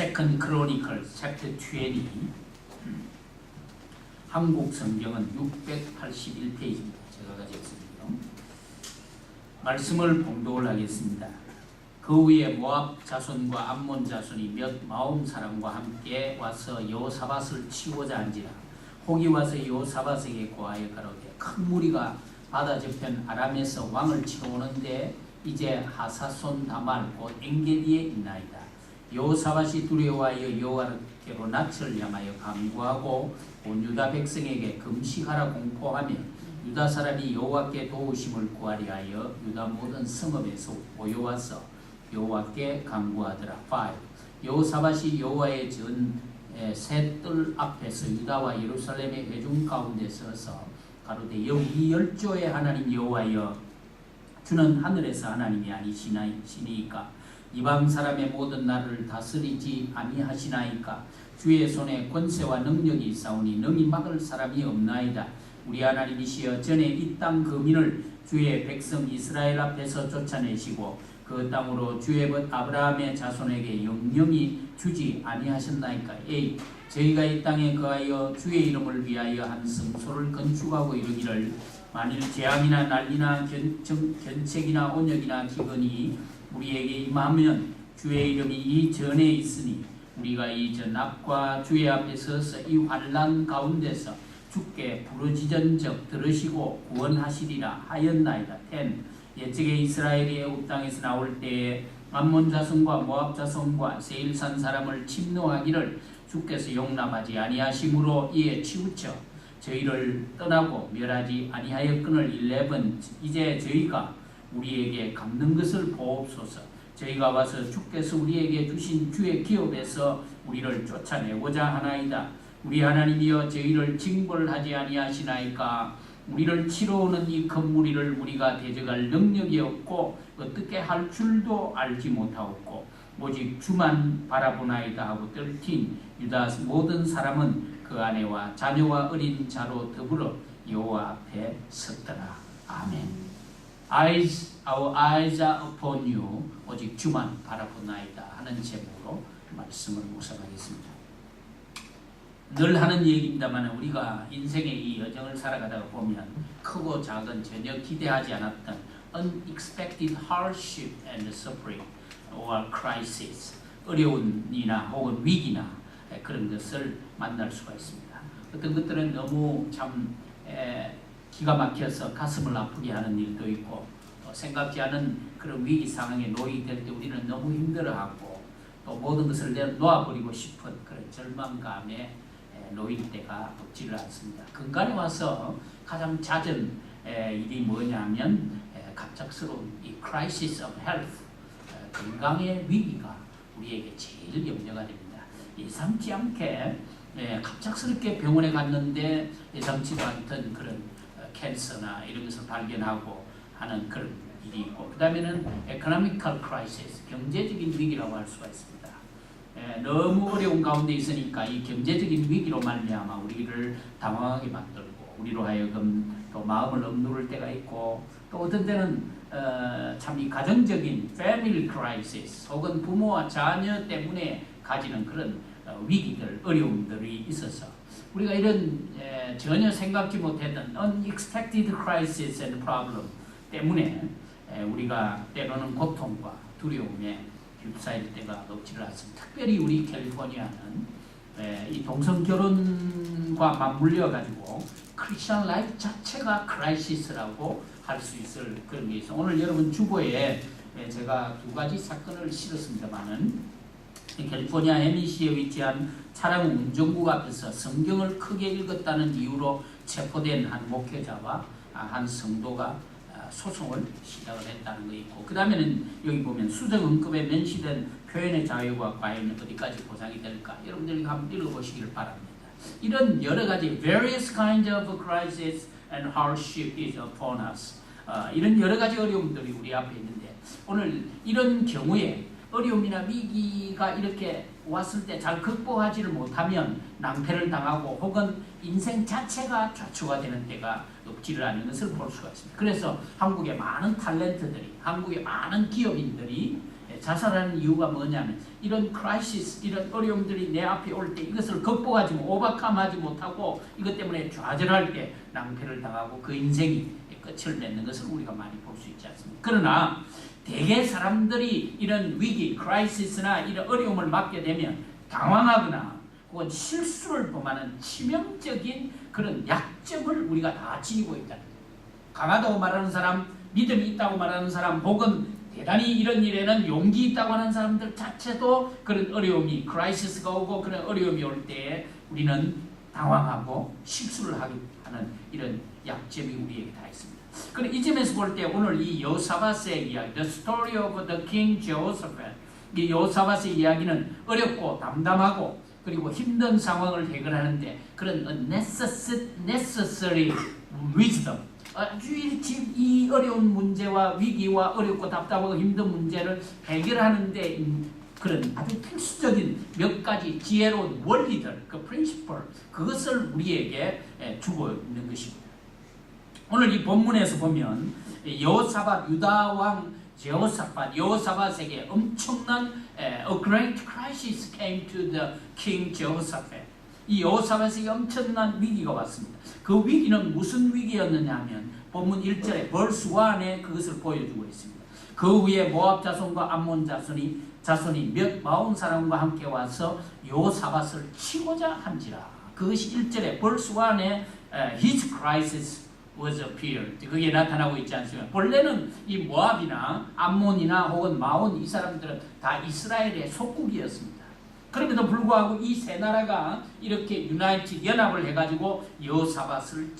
Second Chronicles chapter 20. 한국 성경은 681페이지입니다. 제가 가져왔습니다. 말씀을 봉독을 하겠습니다. 그 후에 모압 자손과 암몬 자손이 몇 마흔 사람과 함께 와서 여호사밧을 치고자 한지라. 혹이 와서 여호사밧에게 고하여 가로되 큰 무리가 바다 저편 아람에서 왕을 치러 오는데 이제 하사손 다말 곧 엔게디에 있나이다. 여호사밧이 두려워하여 여호와께로 낯을 향하여 간구하고 온 유다 백성에게 금식하라 공포하며 유다 사람이 여호와께 도우심을 구하려 하여 유다 모든 성읍에서 모여와서 여호와께 간구하더라. 5. 여호사밧이 여호와의 새 뜰 앞에서 유다와 예루살렘의 회중 가운데 서서 가로되 여기 열조의 하나님 여호와여 주는 하늘에서 하나님이 아니시니까 이방 사람의 모든 나라를 다스리지 아니하시나이까 주의 손에 권세와 능력이 있사오니 능히 막을 사람이 없나이다. 우리 하나님이시여 전에 이 땅 그 민을 주의 백성 이스라엘 앞에서 쫓아내시고 그 땅으로 주의 벗 아브라함의 자손에게 영영히 주지 아니하셨나이까. 에이 저희가 이 땅에 거하여 주의 이름을 위하여 한 성소를 건축하고 이르기를 만일 재앙이나 난리나 견책이나 온역이나 기근이 우리에게 임하면 주의 이름이 이 전에 있으니 우리가 이 전악과 주의 앞에 서서 이 환난 가운데서 주께 부르짖은적 들으시고 구원하시리라 하였나이다. 10. 옛적에 이스라엘이 애굽 땅에서 나올 때에 암몬 자손과 모압 자손과 세일산 사람을 침노하기를 주께서 용납하지 아니하심으로 이에 치우쳐 저희를 떠나고 멸하지 아니하였거늘. 11. 이제 저희가 우리에게 갚는 것을 보옵소서. 저희가 와서 주께서 우리에게 주신 주의 기업에서 우리를 쫓아내고자 하나이다. 우리 하나님이여 저희를 징벌하지 아니하시나이까. 우리를 치러 오는 이 큰 무리를 우리가 대적할 능력이 없고 어떻게 할 줄도 알지 못하옵고 오직 주만 바라보나이다 하고 13. 유다 모든 사람은 그 아내와 자녀와 어린 자로 더불어 여호와 앞에 섰더라. 아멘. Our eyes are upon you. 오직 주만 바라보나이다 하는 제목으로 말씀을 묵상하겠습니다. 늘 하는 얘기입니다만 우리가 인생의 이 여정을 살아가다가 보면 크고 작은 전혀 기대하지 않았던 unexpected hardship and suffering or crisis, 어려움이나 혹은 위기나 그런 것을 만날 수가 있습니다. 어떤 것들은 너무 참 기가 막혀서 가슴을 아프게 하는 일도 있고 생각지 않은 그런 위기 상황에 놓이게 될 때 우리는 너무 힘들어하고 또 모든 것을 놓아버리고 싶은 그런 절망감에 놓일 때가 없지를 않습니다. 근간에 와서 가장 잦은 일이 뭐냐면 갑작스러운 이 crisis of health, 건강의 위기가 우리에게 제일 염려가 됩니다. 예상치 않게 갑작스럽게 병원에 갔는데 예상치도 않던 그런 캔서나 이런 것을 발견하고 하는 그런 일이 있고 그 다음에는 economical crisis, 경제적인 위기라고 할 수가 있습니다. 너무 어려운 가운데 있으니까 이 경제적인 위기로 말미암아 우리를 당황하게 만들고 우리로 하여금 또 마음을 억누를 때가 있고 또 어떤 때는 참 이 가정적인 family crisis 혹은 부모와 자녀 때문에 가지는 그런 위기들, 어려움들이 있어서 우리가 이런 전혀 생각지 못했던 unexpected crisis and problem 때문에 우리가 때로는 고통과 두려움에 휩싸일 때가 없지를 않습니다. 특별히 우리 캘리포니아는 이 동성 결혼과 맞물려 가지고 크리스천 라이프 자체가 크라이시스라고 할 수 있을 그런 게 있어. 오늘 여러분 주보에 제가 두 가지 사건을 실었습니다만은 캘리포니아 해미시에 위치한 차량 운전국 앞에서 성경을 크게 읽었다는 이유로 체포된 한 목회자와 한 성도가 소송을 시작을 했다는 거 있고 그 다음에는 여기 보면 수정헌급에 면시된 표현의 자유가 과연 어디까지 보장이 될까 여러분들이 한번 읽어보시기를 바랍니다. 이런 여러 가지 various kinds of crisis and hardship is upon us. 이런 여러 가지 어려움들이 우리 앞에 있는데 오늘 이런 경우에 어려움이나 위기가 이렇게 왔을 때 잘 극복하지를 못하면 낭패를 당하고 혹은 인생 자체가 좌초가 되는 때가 없지를 않은 것을 볼 수가 있습니다. 그래서 한국의 많은 탤런트들이 한국의 많은 기업인들이 자살하는 이유가 뭐냐면 이런 크라이시스, 이런 어려움들이 내 앞에 올 때 이것을 극복하지 오버컴하지 못하고 이것 때문에 좌절할 때 낭패를 당하고 그 인생이 끝을 맺는 것을 우리가 많이 볼 수 있지 않습니까? 그러나 대개 사람들이 이런 위기, 크라이시스나 이런 어려움을 맞게 되면 당황하거나 혹은 실수를 범하는 치명적인 그런 약점을 우리가 다 지니고 있다. 강하다고 말하는 사람, 믿음이 있다고 말하는 사람, 혹은 대단히 이런 일에는 용기 있다고 하는 사람들 자체도 그런 어려움이, 크라이시스가 오고 그런 어려움이 올 때에 우리는 당황하고 실수를 하는 이런 약점이 우리에게 다 있습니다. 그럼 이 점에서 볼 때 오늘 이 여호사밧의 이야기, The Story of the King Jehoshaphat, 이 여호사밧의 이야기는 어렵고 담담하고 그리고 힘든 상황을 해결하는데 그런 necessary wisdom, 아주 이 어려운 문제와 위기와 어렵고 답답하고 힘든 문제를 해결하는데 그런 아주 필수적인 몇 가지 지혜로운 원리들, 그 principle, 그것을 우리에게 주고 있는 것입니다. 오늘 이 본문에서 보면 여호사밧, 유다 왕 여호사밧에게 엄청난 a great crisis came to the king Jehoshaphat. 이 여호사밧에게 엄청난 위기가 왔습니다. 그 위기는 무슨 위기였느냐 하면 본문 1절에 verse 1에 그것을 보여주고 있습니다. 그 후에 모압 자손과 암몬 자손이 몇 마흔 사람과 함께 와서 여호사밧을 치고자 한지라. 그것이 1절에 verse 1에 his crisis was appeared. 그게 나타나고 있지 않습니까? 본래는 이 모압이나 암몬이나 혹은 마온 이 사람들은 다 이스라엘의 속국이었습니다. 그럼에도 불구하고 이 세 나라가 이렇게 연합을 해가지고 여호사밧을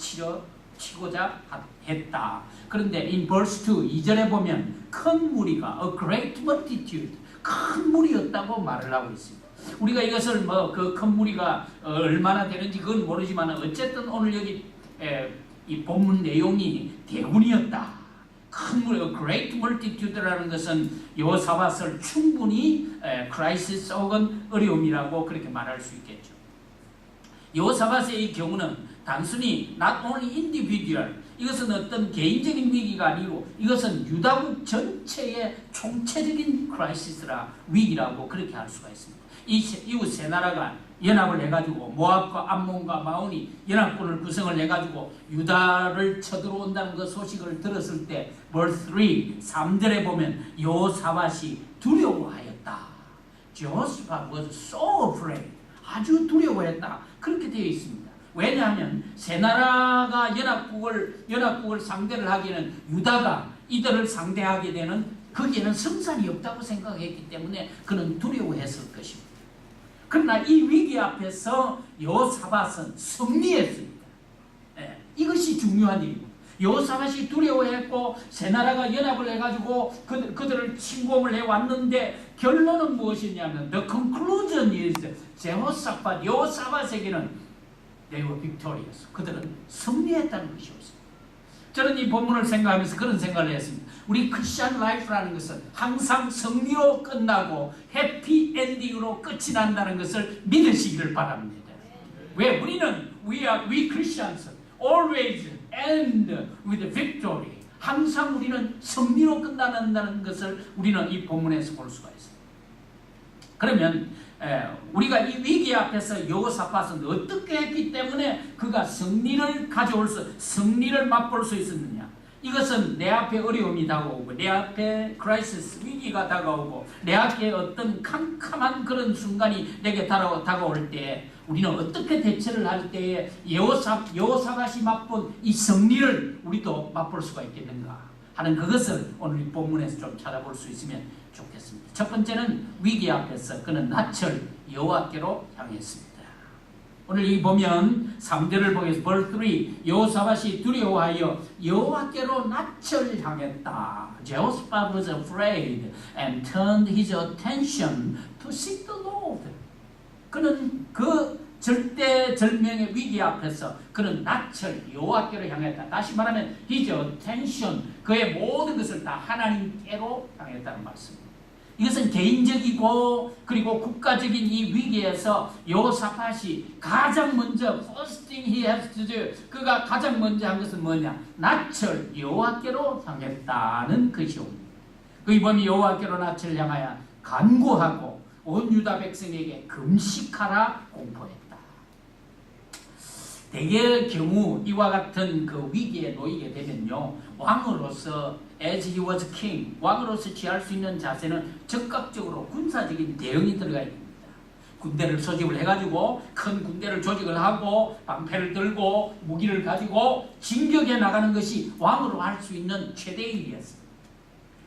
치고자 했다. 그런데 in verse 2, 2절에 보면 큰 무리가 a great multitude, 큰 무리였다고 말을 하고 있습니다. 우리가 이것을 그 큰 무리가 얼마나 되는지 그건 모르지만 어쨌든 오늘 여기 이 본문 내용이 대군이었다. 큰 무리, great multitude라는 것은 여호사밧을 충분히 크라이시스 혹은 어려움이라고 그렇게 말할 수 있겠죠. 여호사밧의 이 경우는 단순히 not only individual, 이것은 어떤 개인적인 위기가 아니고 이것은 유다국 전체의 총체적인 크라이시스라 위기라고 그렇게 할 수가 있습니다. 이후 세 나라가 연합을 해가지고 모압과 암몬과 마온이 연합군을 구성을 해가지고 유다를 쳐들어온다는 그 소식을 들었을 때 verse 3, 3절에 보면 여호사밧이 두려워하였다. Jehoshaphat was so afraid. 아주 두려워했다. 그렇게 되어 있습니다. 왜냐하면 세 나라가 연합국을 상대를 하기에는 유다가 이들을 상대하게 되는 거기에는 승산이 없다고 생각했기 때문에 그는 두려워했을 것입니다. 그러나 이 위기 앞에서 여호사밧은 승리했습니다. 이것이 중요한 일입니다. 여호사밧이 두려워했고 세 나라가 연합을 해가지고 그들을 침공을 해왔는데 결론은 무엇이냐면 the conclusion is 여호사밧에게는 they were victorious. 그들은 승리했다는 것이었습니다. 저는 이 본문을 생각하면서 그런 생각을 했습니다. 우리 크리스천 라이프라는 것은 항상 승리로 끝나고 해피 엔딩으로 끝이 난다는 것을 믿으시기를 바랍니다. 왜? 우리는 we Christians always end with victory. 항상 우리는 승리로 끝난다는 것을 우리는 이 본문에서 볼 수가 있습니다. 그러면 우리가 이 위기 앞에서 여호사밧은 어떻게 했기 때문에 그가 승리를 맛볼 수 있었느냐? 이것은 내 앞에 어려움이 다가오고 내 앞에 크라이시스, 위기가 다가오고 내 앞에 어떤 캄캄한 그런 순간이 내게 다가올 때 우리는 어떻게 대처를 할 때에 여호사밧이 맛본 이 승리를 우리도 맛볼 수가 있겠는가 하는 그것을 오늘 이 본문에서 좀 찾아볼 수 있으면 좋겠습니다. 첫 번째는 위기 앞에서 그는 낯을 여호와께로 향했습니다. 오늘 여기 보면 3절을 보겠습니다. verse 3, 여호사밧이 두려워하여 여호와께로 낯을 향했다. Jehoshaphat was afraid and turned his attention to seek the Lord. 그는 그 절대절명의 위기 앞에서 그는 낯을 여호와께로 향했다. 다시 말하면 his attention, 그의 모든 것을 다 하나님께로 향했다는 말씀입니다. 이것은 개인적이고 그리고 국가적인 이 위기에서 여호사밧이 가장 먼저 first thing he has to do, 그가 가장 먼저 한 것은 뭐냐? 낯을 여호와께로 향했다는 것이옵니다. 그의 범이 여호와께로 낯을 향하여 간구하고 온 유다 백성에게 금식하라 공포했다. 대개의 경우 이와 같은 그 위기에 놓이게 되면요, 왕으로서 as he was king, 왕으로서 취할 수 있는 자세는 적극적으로 군사적인 대응이 들어가야 됩니다. 군대를 소집을 해가지고 큰 군대를 조직을 하고 방패를 들고 무기를 가지고 진격해 나가는 것이 왕으로 할 수 있는 최대의 일이었습니다.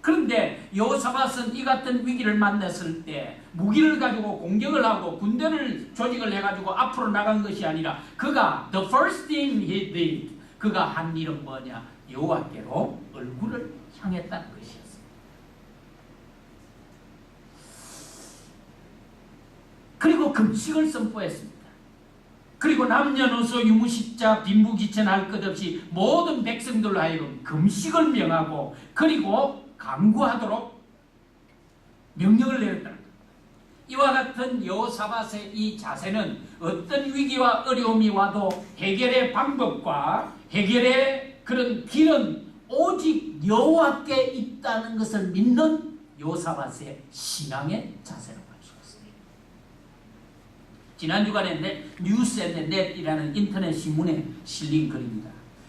그런데 여호사밧은 이 같은 위기를 만났을 때 무기를 가지고 공격을 하고 군대를 조직을 해가지고 앞으로 나간 것이 아니라 그가 the first thing he did, 그가 한 일은 뭐냐? 여호와께로 얼굴을 향했다는 것이었습니다. 그리고 금식을 선포했습니다. 그리고 남녀노소 유무십자 빈부귀천할 것 없이 모든 백성들로 하여금 금식을 명하고 그리고 강구하도록 명령을 내렸다는 겁니다. 이와 같은 여호사밧의 이 자세는 어떤 위기와 어려움이 와도 해결의 방법과 해결의 그런 길은 오직 여호와께 있다는 것을 믿는 여호사밧의 신앙의 자세라고 할 수 있습니다. 지난 주간에 뉴스앤넷이라는 인터넷 신문에 실린 글입니다.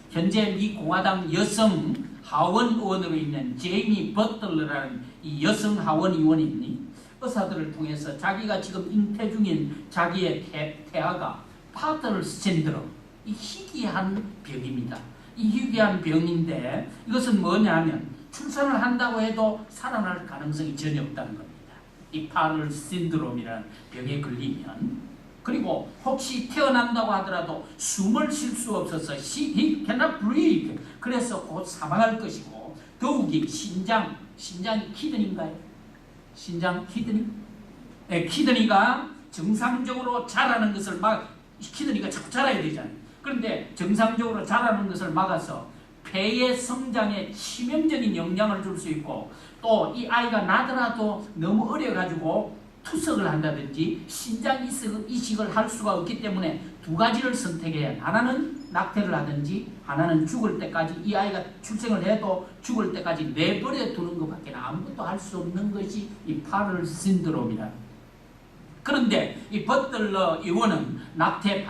현재 미 공화당 여성 하원 의원으로 있는 제이미 버틀러라는 이 여성 하원 의원이 의사들을 통해서 자기가 지금 잉태 중인 자기의 태아가 파터럴 신드롬, 이 희귀한 병입니다. 이 희귀한 병인데 이것은 뭐냐면 출산을 한다고 해도 살아날 가능성이 전혀 없다는 겁니다. 이 파터럴 신드롬이라는 병에 걸리면, 그리고 혹시 태어난다고 하더라도 숨을 쉴 수 없어서 he cannot breathe. 그래서 곧 사망할 것이고, 더욱이 신장이 키드니인가요? 신장 키드니? 네, 키드니가 정상적으로 자라는 것을 키드니가 자꾸 자라야 되잖아요. 그런데 정상적으로 자라는 것을 막아서 폐의 성장에 치명적인 영향을 줄 수 있고, 또 이 아이가 나더라도 너무 어려가지고 투석을 한다든지 신장 이식을 할 수가 없기 때문에 두 가지를 선택해야 해요. 하나는 낙태를 하든지 하나는 죽을 때까지, 이 아이가 출생을 해도 죽을 때까지 내버려 두는 것밖에 아무것도 할 수 없는 것이 이 파터럴 신드롬이라. 그런데 이 버틀러 의원은 낙태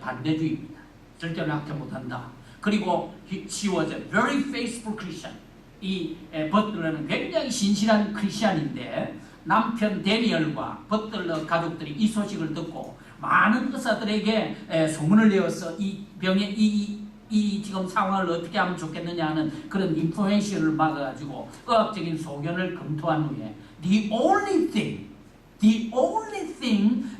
반대주의입니다. 절대로 낙태 못한다. 그리고 she was a very faithful Christian. 이 버틀러는 굉장히 신실한 크리스찬인데 남편 데니얼과 버틀러 가족들이 이 소식을 듣고 많은 의사들에게 소문을 내어서 이 병의 이 지금 상황을 어떻게 하면 좋겠느냐 하는 그런 인포메이션을 막아가지고 의학적인 소견을 검토한 후에 the only thing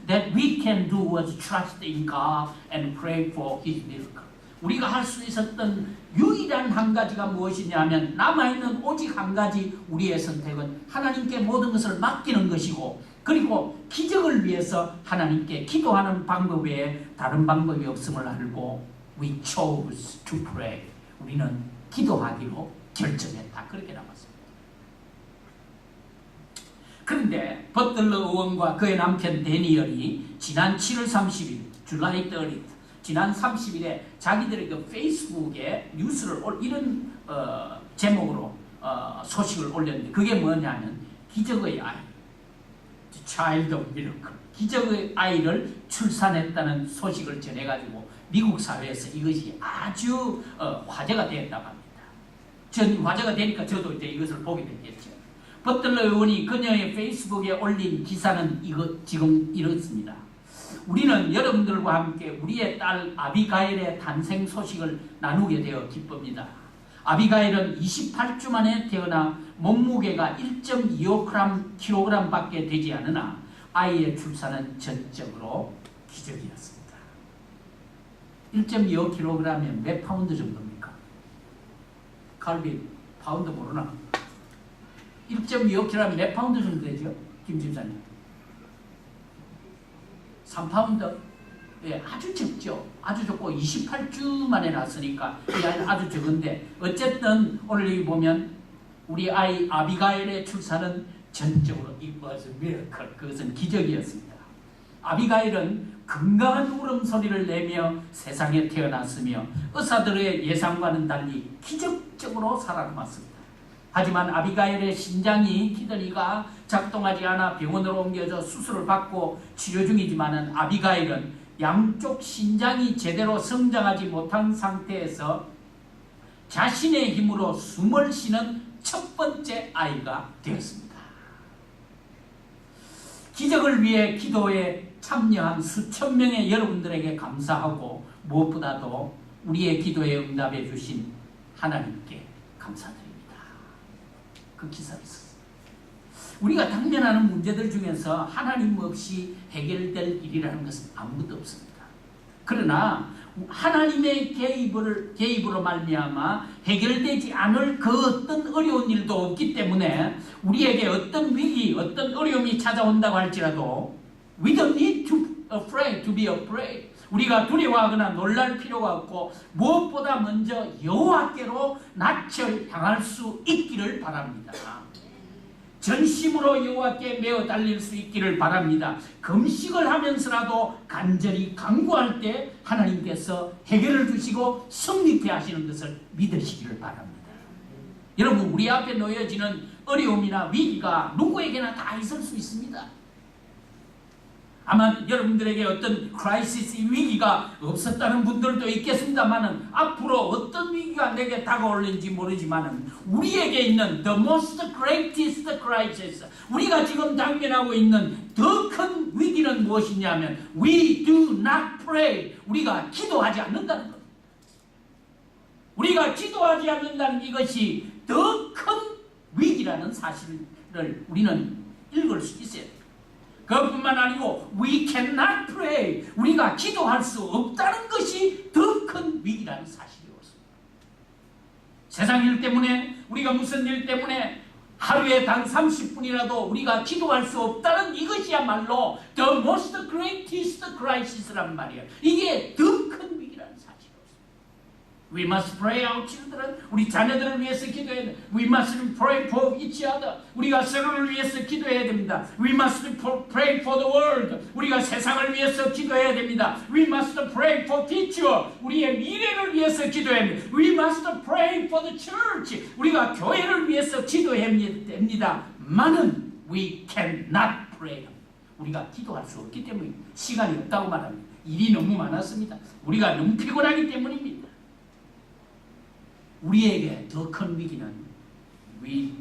that we can do was trust in God and pray for His miracle. 우리가 할 수 있었던 유일한 한 가지가 무엇이냐면, 남아있는 오직 한 가지 우리의 선택은 하나님께 모든 것을 맡기는 것이고, 그리고 기적을 위해서 하나님께 기도하는 방법 외에 다른 방법이 없음을 알고 we chose to pray. 우리는 기도하기로 결정했다. 그렇게 나왔습니다. 그런데 버틀러 의원과 그의 남편 데니얼이 지난 7월 30일, 줄라이 30일, 지난 30일에 자기들의 그 페이스북에 뉴스를 이런 제목으로 소식을 올렸는데, 그게 뭐냐면 기적의 아이, Child of Miracle, 기적의 아이를 출산했다는 소식을 전해가지고 미국 사회에서 이것이 아주 화제가 되었다고 합니다. 화제가 되니까 저도 이제 이것을 보게 됐겠죠. 버틀러 의원이 그녀의 페이스북에 올린 기사는 지금 이렇습니다. 우리는 여러분들과 함께 우리의 딸 아비가일의 탄생 소식을 나누게 되어 기쁩니다. 아비가일은 28주 만에 태어나 몸무게가 1.25kg 밖에 되지 않으나 아이의 출산은 전적으로 기적이었습니다. 1.25kg이면 몇 파운드 정도입니까? 칼빈, 파운드 모르나? 1.25kg면 몇 파운드 정도 되죠? 김 집사님? 3파운드? 예, 아주 적죠. 아주 적고 28주 만에 났으니까 이 아이는 아주 적은데, 어쨌든 오늘 여기 보면 우리 아이 아비가일의 출산은 전적으로 it was a miracle. 그것은 기적이었습니다. 아비가일은 건강한 울음소리를 내며 세상에 태어났으며 의사들의 예상과는 달리 기적적으로 살아남았습니다. 하지만 아비가일의 신장이 키드니가 작동하지 않아 병원으로 옮겨져 수술을 받고 치료 중이지만은 아비가일은 양쪽 신장이 제대로 성장하지 못한 상태에서 자신의 힘으로 숨을 쉬는 첫 번째 아이가 되었습니다. 기적을 위해 기도에 참여한 수천 명의 여러분들에게 감사하고 무엇보다도 우리의 기도에 응답해 주신 하나님께 감사드립니다. 그 기사를 썼습니다. 우리가 당면하는 문제들 중에서 하나님 없이 해결될 일이라는 것은 아무것도 없습니다. 그러나 하나님의 개입으로 말미암아 해결되지 않을 그 어떤 어려운 일도 없기 때문에 우리에게 어떤 위기, 어떤 어려움이 찾아온다고 할지라도 we don't need to be afraid. 우리가 두려워하거나 놀랄 필요가 없고 무엇보다 먼저 여호와께로 낯을 향할 수 있기를 바랍니다. 전심으로 여호와께 매어 달릴 수 있기를 바랍니다. 금식을 하면서라도 간절히 간구할 때 하나님께서 해결을 주시고 승리케 하시는 것을 믿으시기를 바랍니다. 여러분, 우리 앞에 놓여지는 어려움이나 위기가 누구에게나 다 있을 수 있습니다. 아마 여러분들에게 어떤 크라이시스 위기가 없었다는 분들도 있겠습니다만은 앞으로 어떤 위기가 내게 다가올는지 모르지만은 우리에게 있는 the most greatest crisis, 우리가 지금 당면하고 있는 더 큰 위기는 무엇이냐면 we do not pray, 우리가 기도하지 않는다는 것. 우리가 기도하지 않는다는 이것이 더 큰 위기라는 사실을 우리는 읽을 수 있어요. 그것뿐만 아니고 we cannot pray, 우리가 기도할 수 없다는 것이 더 큰 위기라는 사실이었습니다. 세상 일 때문에, 우리가 무슨 일 때문에 하루에 단 30분이라도 우리가 기도할 수 없다는 이것이야말로 the most greatest crisis란 말이에요. 이게 더 큰 위기라는 사실이었습니다. We must pray our children, 우리 자녀들을 위해서 기도해야 됩니다. We must pray for each other, 우리가 서로를 위해서 기도해야 됩니다. We must pray for the world, 우리가 세상을 위해서 기도해야 됩니다. We must pray for future, 우리의 미래를 위해서 기도해야 됩니다. We must pray for the church, 우리가 교회를 위해서 기도해야 됩니다. 많은 we cannot pray, 우리가 기도할 수 없기 때문에 시간이 없다고 말합니다. 일이 너무 많았습니다. 우리가 너무 피곤하기 때문입니다. 우리에게 더 큰 위기는 we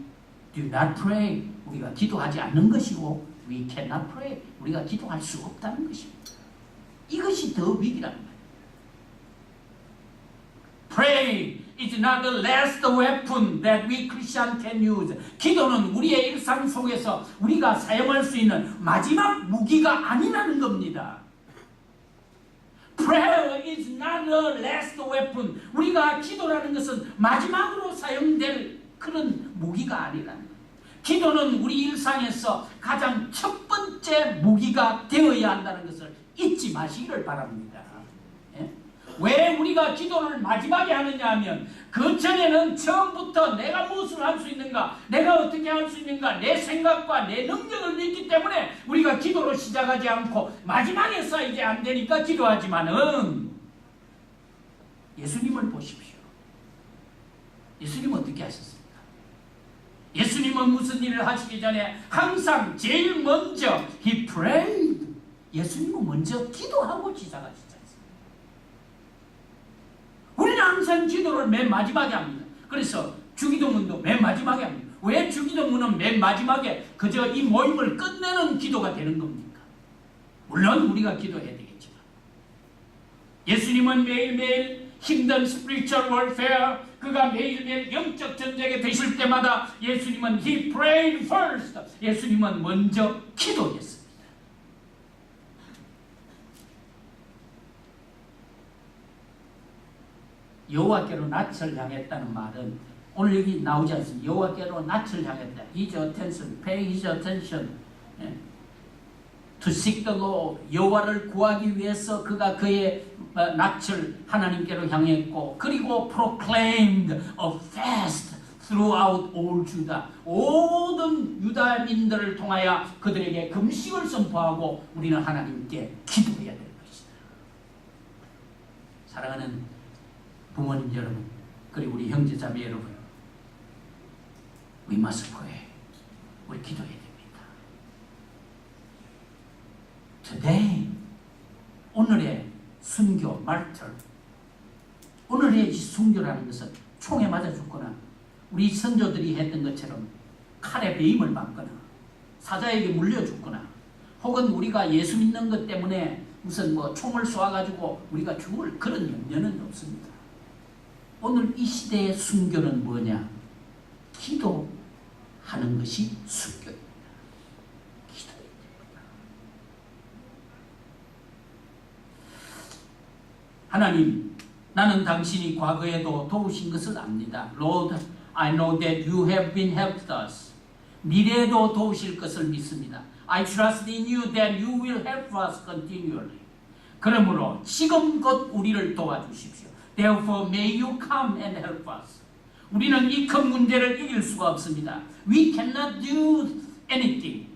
do not pray, 우리가 기도하지 않는 것이고 we cannot pray, 우리가 기도할 수 없다는 것입니다. 이것이 더 위기라는 거예요. Pray is not the last weapon that we Christians can use. 기도는 우리의 일상 속에서 우리가 사용할 수 있는 마지막 무기가 아니라는 겁니다. Prayer is not the last weapon. 우리가 기도라는 것은 마지막으로 사용될 그런 무기가 아니라는 거예요. 기도는 우리 일상에서 가장 첫 번째 무기가 되어야 한다는 것을 잊지 마시기를 바랍니다. 예? 왜 우리가 기도를 마지막에 하느냐 하면 그 전에는 처음부터 내가 무엇을 할 수 있는가, 내가 어떻게 할 수 있는가, 내 생각과 내 능력을 믿기 때문에 우리가 기도를 시작하지 않고 마지막에서 이제 안 되니까 기도하지만은 예수님을 보십시오. 예수님은 어떻게 하셨습니까? 예수님은 무슨 일을 하시기 전에 항상 제일 먼저 He prayed. 예수님은 먼저 기도하고 시작하시죠. 우리는 항상 기도를 맨 마지막에 합니다. 그래서 주기도문도 맨 마지막에 합니다. 왜 주기도문은 맨 마지막에 그저 이 모임을 끝내는 기도가 되는 겁니까? 물론 우리가 기도해야 되겠지만 예수님은 매일매일 힘든 spiritual warfare, 그가 매일매일 영적 전쟁에 되실 때마다 예수님은 He prayed first. 예수님은 먼저 기도했습니다. 여호와께로 낯을 향했다는 말은 오늘 여기 나오지 않습니다. 여호와께로 낯을 향했다. His attention, pay his attention. To seek the Lord. 여호와를 구하기 위해서 그가 그의 낯을 하나님께로 향했고, 그리고 proclaimed a fast throughout all Judah. 모든 유다민들을 통하여 그들에게 금식을 선포하고 우리는 하나님께 기도해야 될 것이다. 사랑하는 부모님 여러분, 그리고 우리 형제자매 여러분, We must pray. 우리 기도해야 됩니다. Today, 오늘의 순교, martyr. 오늘의 이 순교라는 것은 총에 맞아 죽거나 우리 선조들이 했던 것처럼 칼에 배임을 받거나 사자에게 물려 죽거나 혹은 우리가 예수 믿는 것 때문에 무슨 뭐 총을 쏘아가지고 우리가 죽을 그런 염려는 없습니다. 오늘 이 시대의 순교는 뭐냐? 기도하는 것이 순교입니다. 기도해야 됩니다. 하나님, 나는 당신이 과거에도 도우신 것을 압니다. Lord, I know that you have been helped us. 미래에도 도우실 것을 믿습니다. I trust in you that you will help us continually. 그러므로 지금 곧 우리를 도와주십시오. Therefore may you come and help us. 우리는 이 큰 문제를 이길 수가 없습니다. We cannot do anything.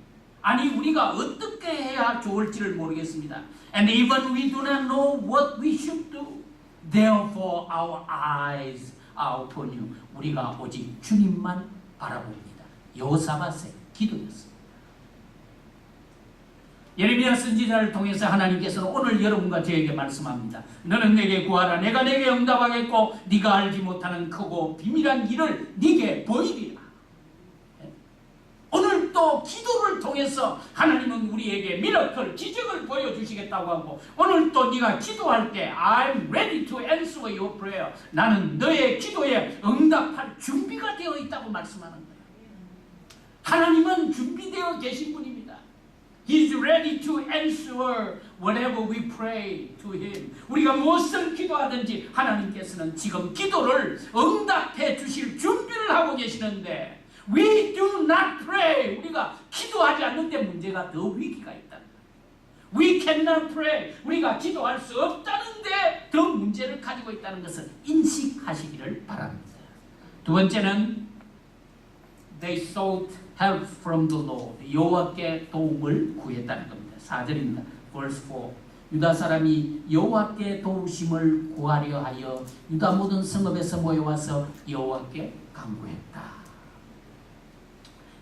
아니 우리가 어떻게 해야 좋을지를 모르겠습니다. And even we do not know what we should do. Therefore our eyes are upon you. 우리가 오직 주님만 바라봅니다. 여호사밧의 기도였습니다. 예레미야 선지자를 통해서 하나님께서는 오늘 여러분과 저에게 말씀합니다. 너는 내게 구하라. 내가 내게 응답하겠고 네가 알지 못하는 크고 비밀한 일을 네게 보이리라. 오늘 또 기도를 통해서 하나님은 우리에게 미러클, 기적을 보여주시겠다고 하고 오늘 또 네가 기도할 때 I'm ready to answer your prayer. 나는 너의 기도에 응답할 준비가 되어 있다고 말씀하는 거예요. 하나님은 준비되어 계신 분입니다. He's ready to answer whatever we pray to Him. 우리가 무엇을 기도하든지 하나님께서는 지금 기도를 응답해 주실 준비를 하고 계시는데 We do not pray. 우리가 기도하지 않는데 문제가 더 위기가 있다. We cannot pray. 우리가 기도할 수 없다는데 더 문제를 가지고 있다는 것을 인식하시기를 바랍니다. 두 번째는 They sought help from the Lord. 여호와께 도움을 구했다는 겁니다. 4절입니다. Verse 4. 유다 사람이 여호와께 도우심을 구하려 하여 유다 모든 성읍에서 모여와서 여호와께 간구했다.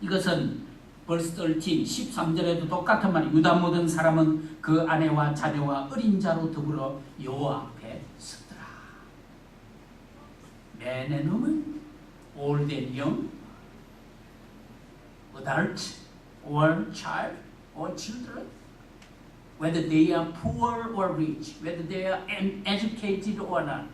이것은 verse 13, 13절에도 똑같은 말이 유다 모든 사람은 그 아내와 자녀와 어린 자로 더불어 여호와 앞에 서더라. Man and woman, old and young, adult or child or children, whether they are poor or rich, whether they are educated or not,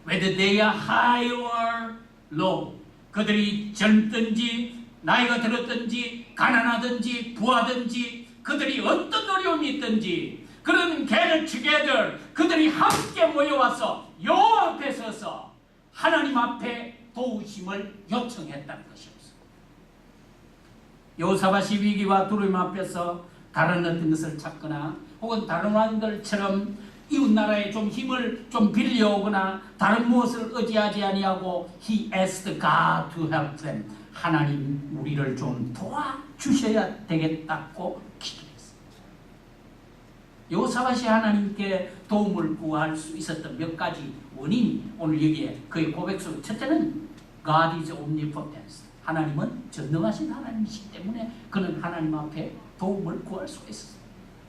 whether they are high or low, 그들이 젊든지 나이가 들었든지 가난하든지 부하든지 그들이 어떤 어려움이 있든지 그런 gathered together 그들이 함께 모여와서 여호와 앞에 서서 하나님 앞에 도우심을 요청했다는 것이었습니다. 여호사밧이 위기와 두려움 앞에서 다른 어떤 것을 찾거나 혹은 다른 왕들처럼 이웃나라에 좀 힘을 좀 빌려오거나 다른 무엇을 의지하지 아니하고 He asked God to help them. 하나님 우리를 좀 도와주셔야 되겠다고 기도했습니다. 여호사밧이 하나님께 도움을 구할 수 있었던 몇 가지 원인이 오늘 여기에 그의 고백 속 첫째는 God is omnipotent. 하나님은 전능하신 하나님이시기 때문에 그는 하나님 앞에 도움을 구할 수가 있었습니다.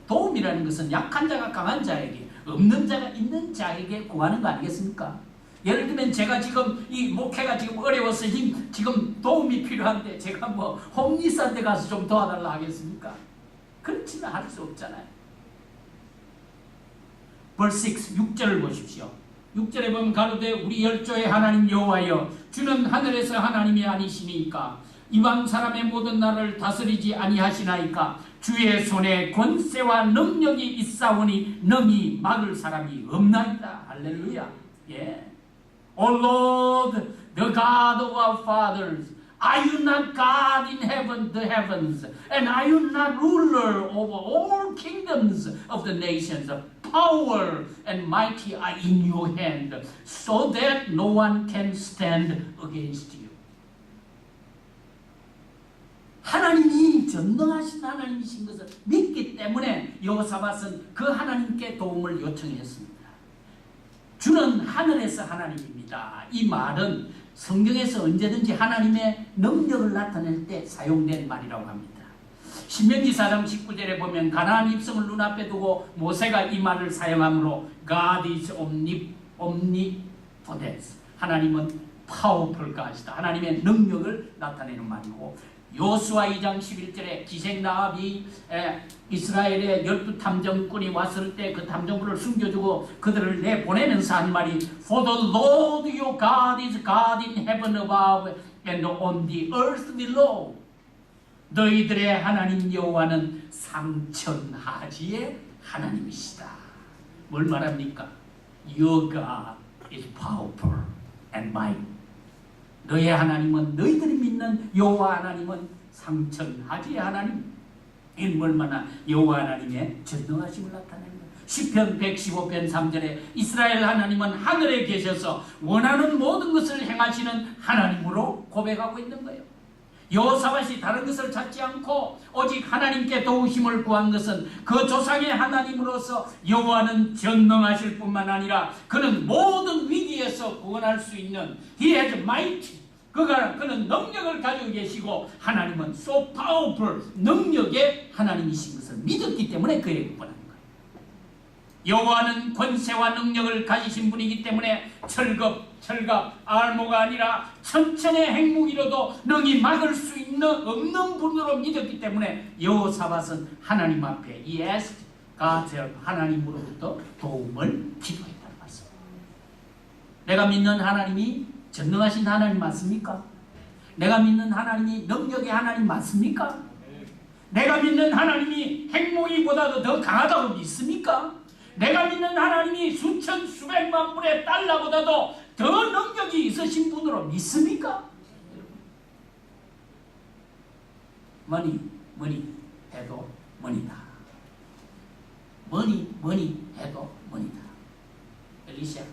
도움이라는 것은 약한 자가 강한 자에게 없는 자가 있는 자에게 구하는 거 아니겠습니까? 예를 들면 제가 지금 이 목회가 지금 어려워서 지금 도움이 필요한데 제가 뭐 홈리스한테 가서 좀 도와달라 하겠습니까? 그렇지는 할 수 없잖아요. verse 6, 6절을 보십시오. 6절에 보면 가로되 우리 열조의 하나님 여호와여 주는 하늘에서 하나님이 아니시니까 이방 사람의 모든 나라를 다스리지 아니하시나이까 주의 손에 권세와 능력이 있사오니 능히 막을 사람이 없나이다. 할렐루야. 예. O Lord, the God of our fathers, are you not God in heaven, the heavens, and are you not ruler over all kingdoms of the nations? Power and mighty are in your hand, so that no one can stand against you. 하나님이 전능하신 하나님이신 것을 믿기 때문에 여호사밧은 그 하나님께 도움을 요청했습니다. 주는 하늘에서 하나님입니다. 이 말은 성경에서 언제든지 하나님의 능력을 나타낼 때 사용된 말이라고 합니다. 신명기 4장 19절에 보면 가나안 입성을 눈앞에 두고 모세가 이 말을 사용하므로 God is omnipotence. 하나님은 powerful God이다. 하나님의 능력을 나타내는 말이고, 여호수아 2장 11절에 기생나합이 이스라엘의 12탐정꾼이 왔을 때 그 탐정꾼을 숨겨주고 그들을 내보내면서 한 말이 For the Lord your God is God in heaven above and on the earth below. 너희들의 하나님 여호와는 상천하지의 하나님이시다. 뭘 말합니까? Your God is powerful and mighty. 너의 하나님은, 너희들이 믿는 여호와 하나님은 상천하지의 하나님. 이는 얼마나 여호와 하나님의 전능하심을 나타내는 거예요. 시편 115편 3절에 이스라엘 하나님은 하늘에 계셔서 원하는 모든 것을 행하시는 하나님으로 고백하고 있는 거예요. 여호사밧이 다른 것을 찾지 않고 오직 하나님께 도우심을 구한 것은 그 조상의 하나님으로서 여호와는 전능하실 뿐만 아니라 그는 모든 위기에서 구원할 수 있는 He has might. 그는 능력을 가지고 계시고 하나님은 so powerful, 능력의 하나님이신 것을 믿었기 때문에 그에게 구원한 거예요. 여호와는 권세와 능력을 가지신 분이기 때문에 철갑, 알모가 아니라 천천의 핵무기로도 능히 막을 수 없는 분으로 믿었기 때문에 여호사밧은 하나님 앞에 He asked God help, 하나님으로부터 도움을 기도했다는 말씀입니다. 내가 믿는 하나님이 전능하신 하나님 맞습니까? 내가 믿는 하나님이 능력의 하나님 맞습니까? 내가 믿는 하나님이 핵무기보다도 더 강하다고 믿습니까? 내가 믿는 하나님이 수천 수백만 불의 달러보다도 더 능력이 있으신 분으로 믿습니까? 머니 해도 머니다. 머니 해도 머니다. 엘리샤.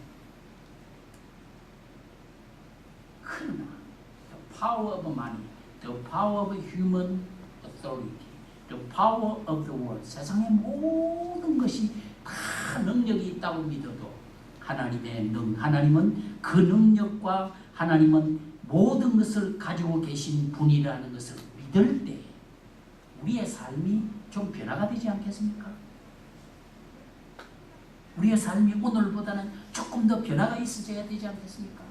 그러나 the power of money, the power of human authority, the power of the world. 세상의 모든 것이 다 능력이 있다고 믿어도 하나님은 그 능력과 하나님은 모든 것을 가지고 계신 분이라는 것을 믿을 때 우리의 삶이 좀 변화가 되지 않겠습니까? 우리의 삶이 오늘보다는 조금 더 변화가 있어져야 되지 않겠습니까?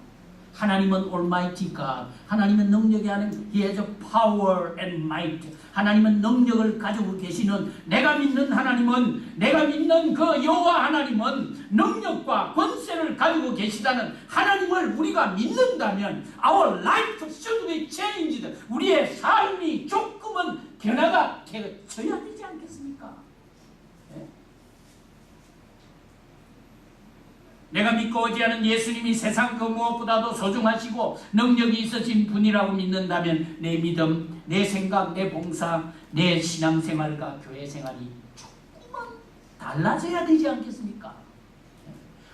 하나님은 Almighty God, 하나님은 능력이 하나님, He has power and might. 하나님은 능력을 가지고 계시는, 내가 믿는 하나님은, 내가 믿는 그 여호와 하나님은 능력과 권세를 가지고 계시다는 하나님을 우리가 믿는다면 Our life should be changed. 우리의 삶이 조금은 변화가 되어야 되지 않겠습니까? 네? 내가 믿고 의지하는 예수님이 세상 그 무엇보다도 소중하시고 능력이 있으신 분이라고 믿는다면 내 믿음, 내 생각, 내 봉사, 내 신앙생활과 교회생활이 조금은 달라져야 되지 않겠습니까?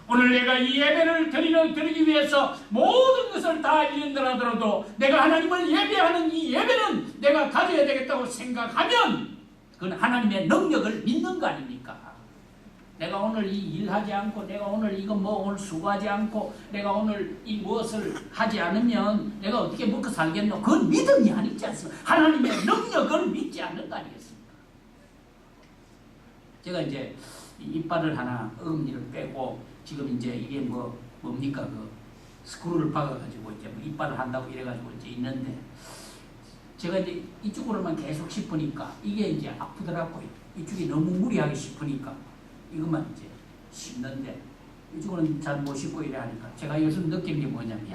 오늘 내가 이 예배를 드리기 위해서 모든 것을 다 잃는다더라도 내가 하나님을 예배하는 이 예배는 내가 가져야 되겠다고 생각하면 그건 하나님의 능력을 믿는 거 아닙니까? 내가 오늘 이 일하지 않고, 내가 오늘 이거 오늘 수고하지 않고, 내가 오늘 이 무엇을 하지 않으면 내가 어떻게 먹고 살겠노? 그건 믿음이 아니지 않습니까? 하나님의 능력을 믿지 않는 거 아니겠습니까? 제가 이제 이빨을 하나 어금니를 빼고 지금 이제 이게 뭡니까? 그 스크루를 박아가지고 이제 이빨을 한다고 이래가지고 이제 있는데 제가 이제 이쪽으로만 계속 씹으니까 이게 이제 아프더라고요. 이쪽이 너무 무리하게 씹으니까 이것만 이제 씹는데 이쪽은 잘 못 씹고 이래 하니까 제가 요즘 느낀 게 뭐냐면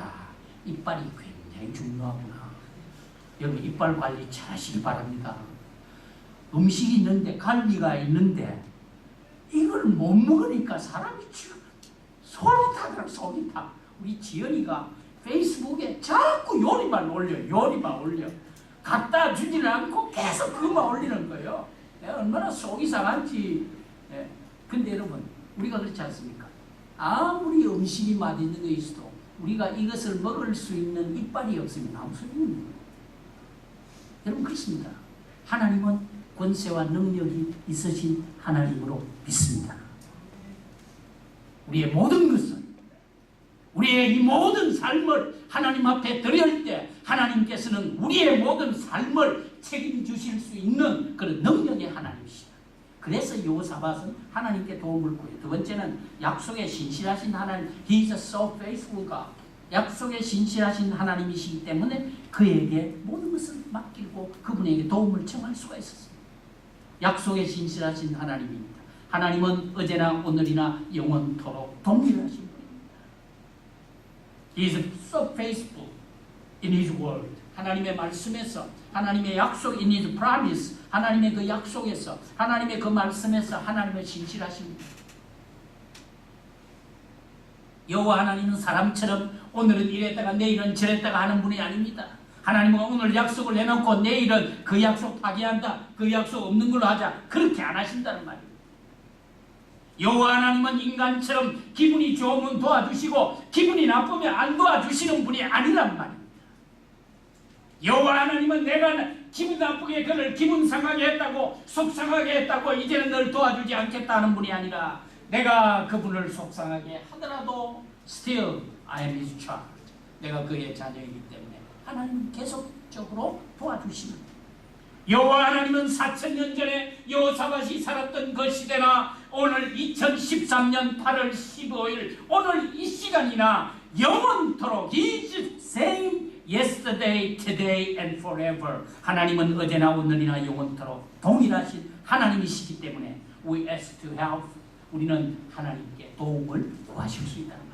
이빨이 굉장히 중요하구나. 여러분 이빨 관리 잘 하시기 바랍니다. 음식이 있는데 갈비가 있는데 이걸 못 먹으니까 사람이 지금 속이 타더라고. 속이 타. 우리 지연이가 페이스북에 자꾸 요리만 올려. 갖다 주지는 않고 계속 그것만 올리는 거예요. 내가 얼마나 속이 상한지. 네. 근데 여러분 우리가 그렇지 않습니까? 아무리 음식이 맛있는 거 있어도 우리가 이것을 먹을 수 있는 이빨이 없으면 아무 소용이 없는 거예요. 여러분 그렇습니다. 하나님은 권세와 능력이 있으신 하나님으로 믿습니다. 우리의 모든 것은, 우리의 이 모든 삶을 하나님 앞에 드릴 때 하나님께서는 우리의 모든 삶을 책임주실 수 있는 그런 능력의 하나님이시다. 그래서 여호사밧은 하나님께 도움을 구해요. 두 번째는 약속에 신실하신 하나님, He is so faithful God. 약속에 신실하신 하나님이시기 때문에 그에게 모든 것을 맡기고 그분에게 도움을 청할 수가 있었습니다. 약속에 신실하신 하나님입니다. 하나님은 어제나 오늘이나 영원토록 동일하신 분입니다. He is so faithful in His word. 하나님의 말씀에서, 하나님의 약속, in His promise, 하나님의 그 약속에서, 하나님의 그 말씀에서 하나님의 신실하십니다. 여호와 하나님은 사람처럼 오늘은 이랬다가 내일은 저랬다가 하는 분이 아닙니다. 하나님은 오늘 약속을 해놓고 내일은 그 약속 파기한다, 그 약속 없는 걸로 하자, 그렇게 안 하신다는 말입니다. 여호와 하나님은 인간처럼 기분이 좋으면 도와주시고 기분이 나쁘면 안 도와주시는 분이 아니란 말입니다. 여호와 하나님은 내가 기분 나쁘게 그를 기분 상하게 했다고, 속상하게 했다고 이제는 널 도와주지 않겠다는 분이 아니라 내가 그분을 속상하게 하더라도 still I am his child. 내가 그의 자녀이기 때문에 하나님은 계속적으로 도와주시는 거예요. 여호와 하나님은 4,000년 전에 여호사밧이 살았던 그 시대나 오늘 2013년 8월 15일 오늘 이 시간이나 영원토록 He is same yesterday, today and forever. 하나님은 어제나 오늘이나 영원토록 동일하신 하나님이시기 때문에 we ask to help. 우리는 하나님께 도움을 구하실 수 있다는 말입니다.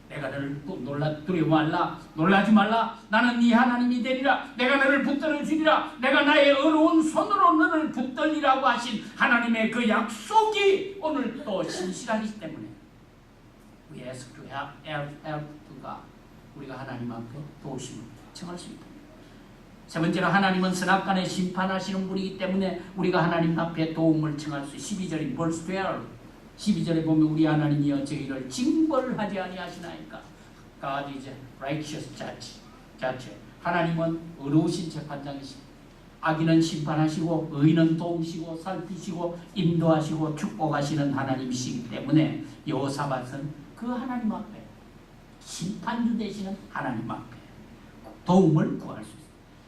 내가 너를 두려워 말라, 놀라지 말라. 나는 네 하나님이 되리라. 내가 너를 붙들어 주리라. 내가 나의 어려운 손으로 너를 붙들리라고 하신 하나님의 그 약속이 오늘 또 신실하기 때문에 we ask to help to God. 우리가 하나님 앞에 도우심을 청할 수 있다. 세 번째로 하나님은 선악간에 심판하시는 분이기 때문에 우리가 하나님 앞에 도움을 청할 수 있어요. 12절인 verse 12. 12절에 보면 우리 하나님이여 저희를 징벌하지 아니하시나이까. God is righteous judge. 하나님은 의로우신 재판장이십니다. 악인은 심판하시고 의인은 도우시고 살피시고 인도하시고 축복하시는 하나님이시기 때문에 여호사밧은 그 하나님 앞에 심판주 되시는 하나님 앞에 도움을 구할 수 있습니다.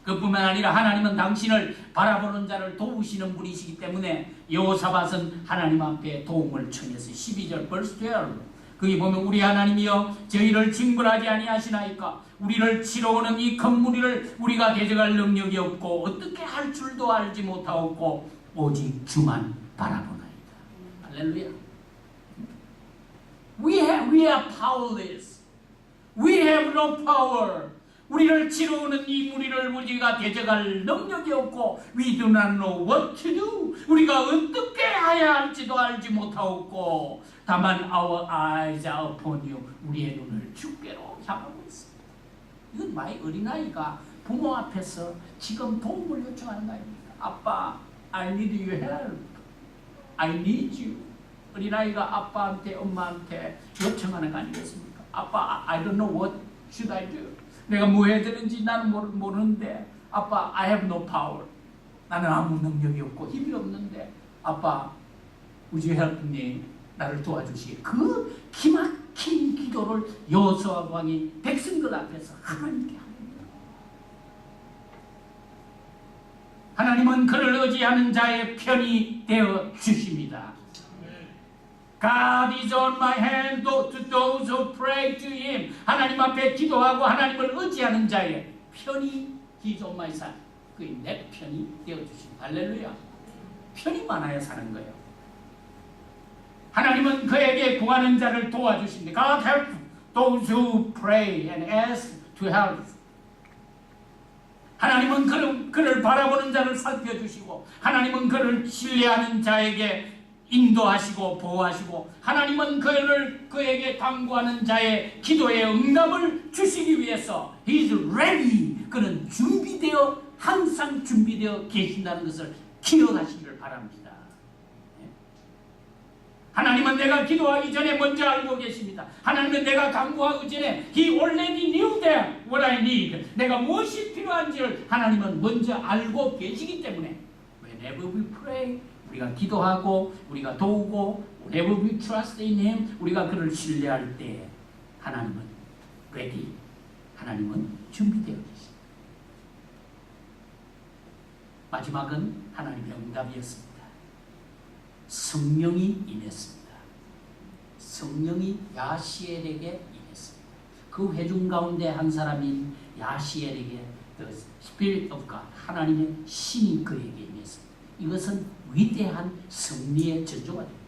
그뿐만 아니라 하나님은 당신을 바라보는 자를 도우시는 분이시기 때문에 여호사밧은 하나님 앞에 도움을 청했어요. 12절 verse 12. 거기 보면 우리 하나님이여 저희를 징벌하지 아니하시나이까. 우리를 치러오는 이 큰 무리를 우리가 대적할 능력이 없고 어떻게 할 줄도 알지 못하옵고 오직 주만 바라보나이다. 할렐루야. We are powerless. We have no power. 우리를 치러오는 이 무리를 우리가 대적할 능력이 없고 we do not know what to do. 우리가 어떻게 해야 할지도 알지 못하옵고 다만 our eyes are upon you. 우리의 눈을 주께로 향하고 있습니다. 이건 마이 어린아이가 부모 앞에서 지금 도움을 요청하는 거 아닙니까? 아빠, I need your help. I need you. 어린아이가 아빠한테 엄마한테 요청하는 거 아니겠습니까? 아빠, I don't know what should I do. 내가 뭐 해야 되는지 나는 모르는데 아빠, I have no power. 나는 아무 능력이 없고 힘이 없는데 아빠, would you help me? 나를 도와주시게. 그 기막힌 기도를 여호수아 왕이 백성들 앞에서 하나님께 합니다. 하나님은 그를 의지하는 자의 편이 되어 주십니다. God is on my hand to those who pray to Him. 하나님 앞에 기도하고 하나님을 의지하는 자의 편이 He is on my side. 그게 내 편이 되어주십니다. 할렐루야. 편이 많아야 사는 거예요. 하나님은 그에게 구하는 자를 도와주십니다. God help those who pray and ask to help. 하나님은 그를 바라보는 자를 살펴주시고 하나님은 그를 신뢰하는 자에게 인도하시고 보호하시고 하나님은 그에게 당부하는 자의 기도의 응답을 주시기 위해서 He is ready. 그는 준비되어 항상 준비되어 계신다는 것을 기억하시기를 바랍니다. 하나님은 내가 기도하기 전에 먼저 알고 계십니다. 하나님은 내가 당부하기 전에 He already knew that what I need. 내가 무엇이 필요한지를 하나님은 먼저 알고 계시기 때문에 whenever we pray 우리가 기도하고 우리가 도우고 whenever we trust in Him 우리가 그를 신뢰할 때 하나님은 ready 하나님은 준비되어 계십니다. 마지막은 하나님의 응답이었습니다. 성령이 임했습니다. 성령이 야시엘에게 임했습니다. 그 회중 가운데 한 사람인 야시엘에게 The Spirit of God, 하나님의 신이 그에게 임했습니다. 이것은 위대한 승리의 전조가 됩니다.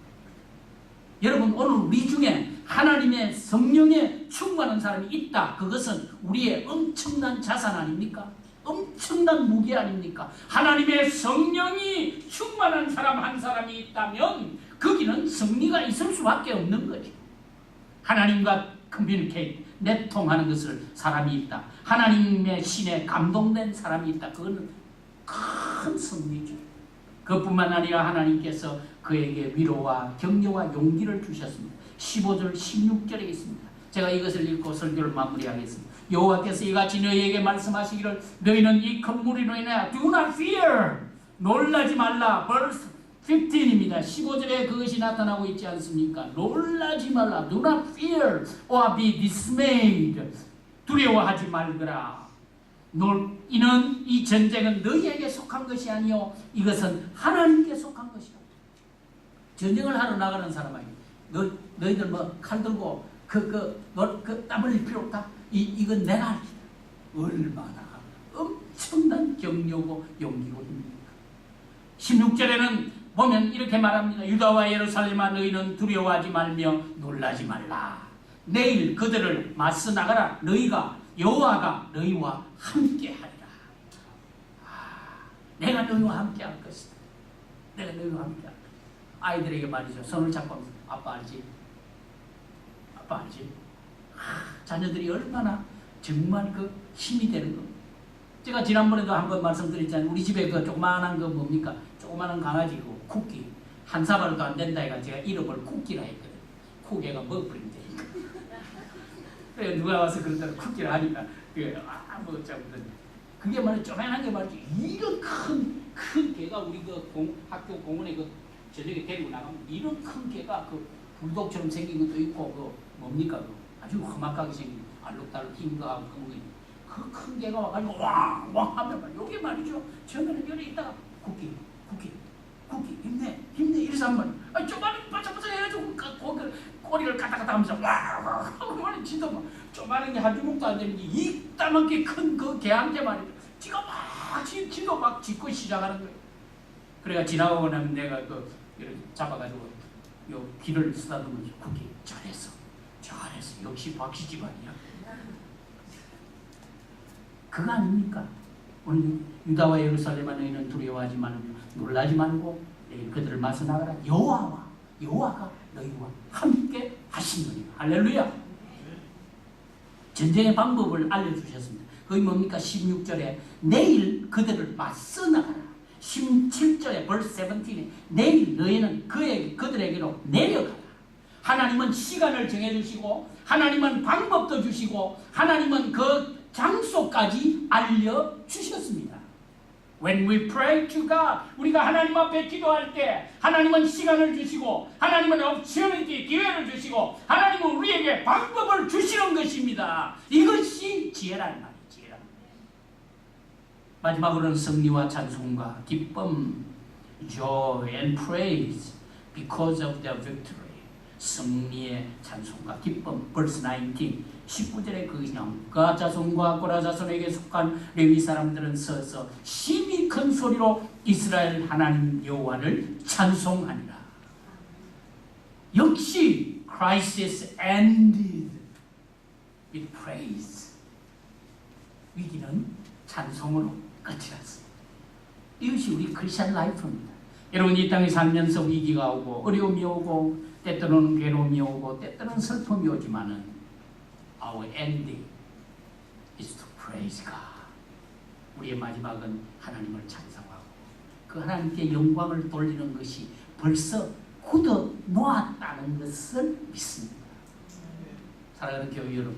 여러분, 오늘 우리 중에 하나님의 성령에 충만한 사람이 있다. 그것은 우리의 엄청난 자산 아닙니까? 엄청난 무기 아닙니까? 하나님의 성령이 충만한 사람 한 사람이 있다면 거기는 승리가 있을 수밖에 없는 거죠. 하나님과 커뮤니케이트, 내통하는 것을 사람이 있다. 하나님의 신에 감동된 사람이 있다. 그거는 큰 승리죠. 그뿐만 아니라 하나님께서 그에게 위로와 격려와 용기를 주셨습니다. 15절 16절에 있습니다. 제가 이것을 읽고 설교를 마무리하겠습니다. 여호와께서 이같이 너희에게 말씀하시기를 너희는 이 큰 무리로 인하여 Do not fear, 놀라지 말라. verse 15입니다. 15절에 그것이 나타나고 있지 않습니까? 놀라지 말라. Do not fear or be dismayed. 두려워하지 말거라. 이는 이 전쟁은 너희에게 속한 것이 아니요 이것은 하나님께 속한 것이다. 전쟁을 하러 나가는 사람 아니에요. 너희들 뭐 칼 들고 땀 흘릴 필요 없다. 이건 내가 할 일이다. 얼마나 엄청난 격려고 용기고 힘입니까? 16절에는 보면 이렇게 말합니다. 유다와 예루살렘아 너희는 두려워하지 말며 놀라지 말라. 내일 그들을 맞서 나가라. 너희가 여호와가 너희와 함께하리라. 내가 너희와 함께할 것이다. 내가 너희와 함께할 것이다. 아이들에게 말이죠. 손을 잡고 하면서 아빠 알지? 아빠 알지? 자녀들이 얼마나 정말 그 힘이 되는 겁니다. 제가 지난번에도 한번 말씀드렸잖아요. 우리 집에 그 조그마한 거 뭡니까? 조그마한 강아지 그 쿠키 한 사발도 안 된다 해가 제가 이름을 쿠키라 했거든요. 쿠키가 먹어버리면 되니까. 그래 누가 와서 그러더라고. 쿠키를 하니까 뭐 어쩌고 그게 말이야 조그만한 게 말이야. 이런 큰 개가 우리 그 학교 공원에 그 저녁에 데리고 나가면 이런 큰 개가 그 불독처럼 생긴 것도 있고 그 뭡니까 그 아주 험악하게 생긴 알록달록 흰 거하고 그 큰 개가 와가지고 왕왕 하면 말이야. 요게 말이죠. 처음에는 열에 있다가 쿠키 힘내 이래서 한번 쪼마리 바짝바짝 해가지고 꼬리를 까딱까딱 하면서 와왕 진짜 막 쪼마리 게 한 주먹도 안 되는 게 이따만게 큰 그 개한테 말이죠. 지가 막 지도 막 짖고 시작하는 거예요. 그래가 지나가고 나면 내가 이렇게 잡아가지고 요 귀를 쓰다듬으면서 쿠키 잘했어 역시 박씨 집안이야. 그거 아닙니까? 오늘 유다와 예루살렘아 너희는 두려워하지 말며 놀라지 말고 그들을 맞서 나가라. 여호와가 너희와 함께 하시느니라. 할렐루야. 전쟁의 방법을 알려주셨습니다. 그게 뭡니까? 16절에 내일 그들을 맞서 나가라. 17절에 verse 17에 내일 너희는 그들에게로 내려가라. 하나님은 시간을 정해주시고 하나님은 방법도 주시고 하나님은 그 장소까지 알려주셨습니다. When we pray to God, 우리가 하나님 앞에 기도할 때 하나님은 시간을 주시고 하나님은 opportunity, 기회를 주시고 하나님은 우리에게 방법을 주시는 것입니다. 이것이 지혜라는 말이에요. 지혜라. 마지막으로는 승리와 찬송과 기쁨, joy and praise because of their victory. 승리의 찬송과 기쁨. verse 19 19절에 그 양가 자손과 고라 자손에게 속한 레위 사람들은 서서 심히 큰 소리로 이스라엘 하나님 여호와를 찬송하니라. 역시 crisis ended with praise. 위기는 찬송으로 끝이 났습니다. 이것이 우리 크리스천 라이프입니다. 여러분 이 땅에 살면서 위기가 오고 어려움이 오고 때때로는 괴로움이 오고 때때로는 슬픔이 오지만은 Our ending is to praise God. 우리의 마지막은 하나님을 찬송하고 그 하나님께 영광을 돌리는 것이 벌써 굳어 놓았다는 것을 믿습니다. 사랑하는 교회 여러분,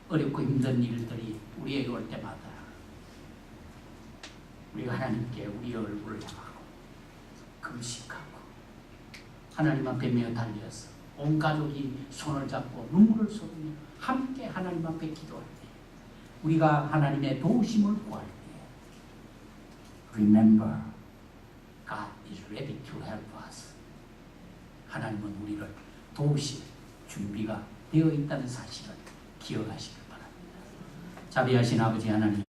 어렵고 힘든 일들이 우리에게 올 때마다 우리가 하나님께 우리 얼굴을 향하고 금식하고 하나님 앞에 매달려서 온 가족이 손을 잡고 눈물을 쏟으며 함께 하나님 앞에 기도할 때 우리가 하나님의 도우심을 구할 때 Remember, God is ready to help us. 하나님은 우리를 도우실 준비가 되어 있다는 사실을 기억하시길 바랍니다. 자비하신 아버지 하나님,